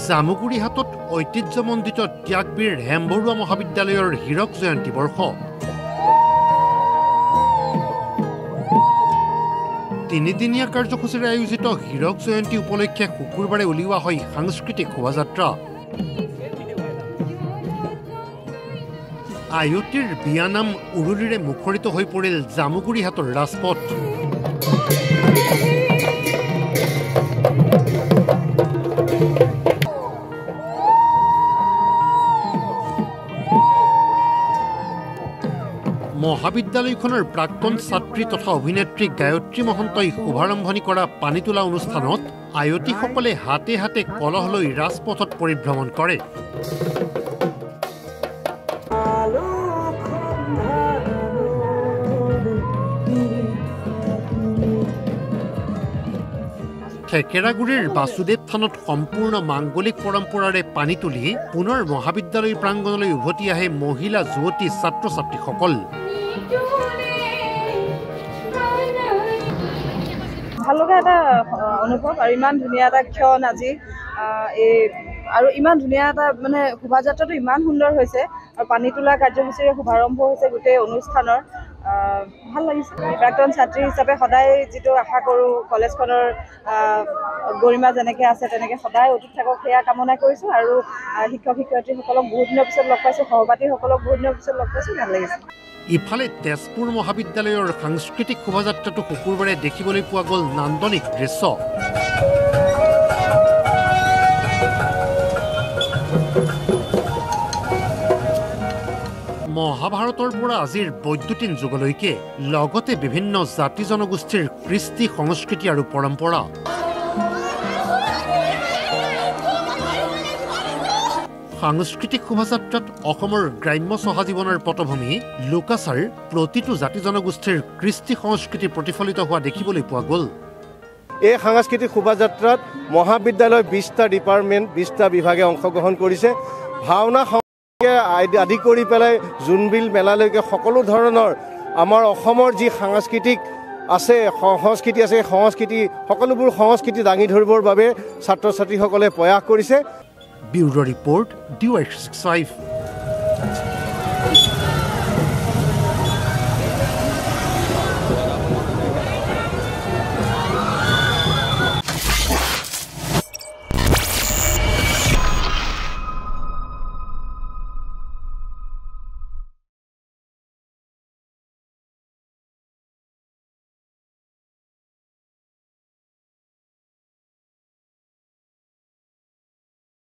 জামুগুৰিহাটত ঐতিহ্যমণ্ডিত ত্যাগবীৰ হেমবৰুৱা মহাবিদ্যালয়ৰ হীৰক জয়ন্তী বৰ্ষ। তিনিদিনীয়া কাৰ্যসূচীৰে আয়োজিত হীৰক জয়ন্তী উপলক্ষে শুকুৰবাৰে উলিওৱা হয় সাংস্কৃতিক শোভাযাত্ৰা। আয়তীৰ বিয়ানাম উৰুলিৰে মুখৰিত হৈ পৰিল জামুগুৰিহাটৰ ৰাজপথ। মহাবিদ্যালয়খনৰ প্ৰাক্তন ছাত্ৰী তথা অভিনেত্ৰী গায়ত্ৰী মহন্তই শুভাৰম্ভণি কৰা পানী তোলা অনুষ্ঠানত আয়তীসকলে হাতে হাতে কলহ লৈ ৰাজপথত পৰিভ্ৰমণ কৰে। থেকেৰাগুৰিৰ বাসুদেৱ থানত সম্পূৰ্ণ মাংগলিক পৰম্পৰাৰে পানী তুলি পুনৰ মহাবিদ্যালয় প্ৰাংগণলৈ উভতি আহে মহিলা যুৱতী ছাত্ৰ ছাত্ৰীসকল। ভাল লগা এটা অনুভৱ আৰু ইমান ধুনীয়া এটা ক্ষণ আজি আৰু ইমান ধুনীয়া এটা মানে শোভাযাত্ৰাটো ইমান সুন্দৰ হৈছে আৰু পানী তোলা কাৰ্যসূচীৰে শুভাৰম্ভ হৈছে গোটেই অনুষ্ঠানৰ। ভাল লাগিছে। প্ৰাক্তন ছাত্ৰী হিচাপে সদায় যিটো আশা কৰোঁ কলেজখনৰ গৰিমা যেনেকৈ আছে তেনেকৈ সদায় অটুট থাকক সেয়া কামনা কৰিছোঁ আৰু শিক্ষক শিক্ষয়িত্ৰীসকলক বহুত দিনৰ পিছত লগ পাইছোঁ, সহপাঠীসকলক বহুত দিনৰ পিছত লগ পাইছোঁ। ভাল লাগিছে। ইফালে তেজপুৰ মহাবিদ্যালয়ৰ সাংস্কৃতিক শোভাযাত্ৰাটো শুকুৰবাৰে দেখিবলৈ পোৱা গ'ল নান্দনিক দৃশ্য। মহাভাৰতৰ পৰা আজিৰ বৈদ্যুতিন যুগলৈকে লগতে বিভিন্ন জাতি জনগোষ্ঠীৰ কৃষ্টি সংস্কৃতি আৰু পৰম্পৰা। সাংস্কৃতিক শোভাযাত্ৰাত অসমৰ গ্ৰাম্য সহজীৱনৰ পটভূমি লোকাচাৰ প্ৰতিটো জাতি জনগোষ্ঠীৰ কৃষ্টি সংস্কৃতি প্ৰতিফলিত হোৱা দেখিবলৈ পোৱা গ'ল। এই সাংস্কৃতিক শোভাযাত্ৰাত মহাবিদ্যালয়ৰ 20টা ডিপাৰ্টমেণ্ট 20টা বিভাগে অংশগ্ৰহণ কৰিছে। ভাওনা আদি কৰি পেলাই জোনবিল মেলালৈকে সকলো ধৰণৰ আমাৰ অসমৰ যি সাংস্কৃতিক আছে সংস্কৃতি আছে সংস্কৃতি সকলোবোৰ সংস্কৃতি দাঙি ধৰিবৰ বাবে ছাত্ৰ ছাত্ৰীসকলে প্ৰয়াস কৰিছে। Bureau' report DY65।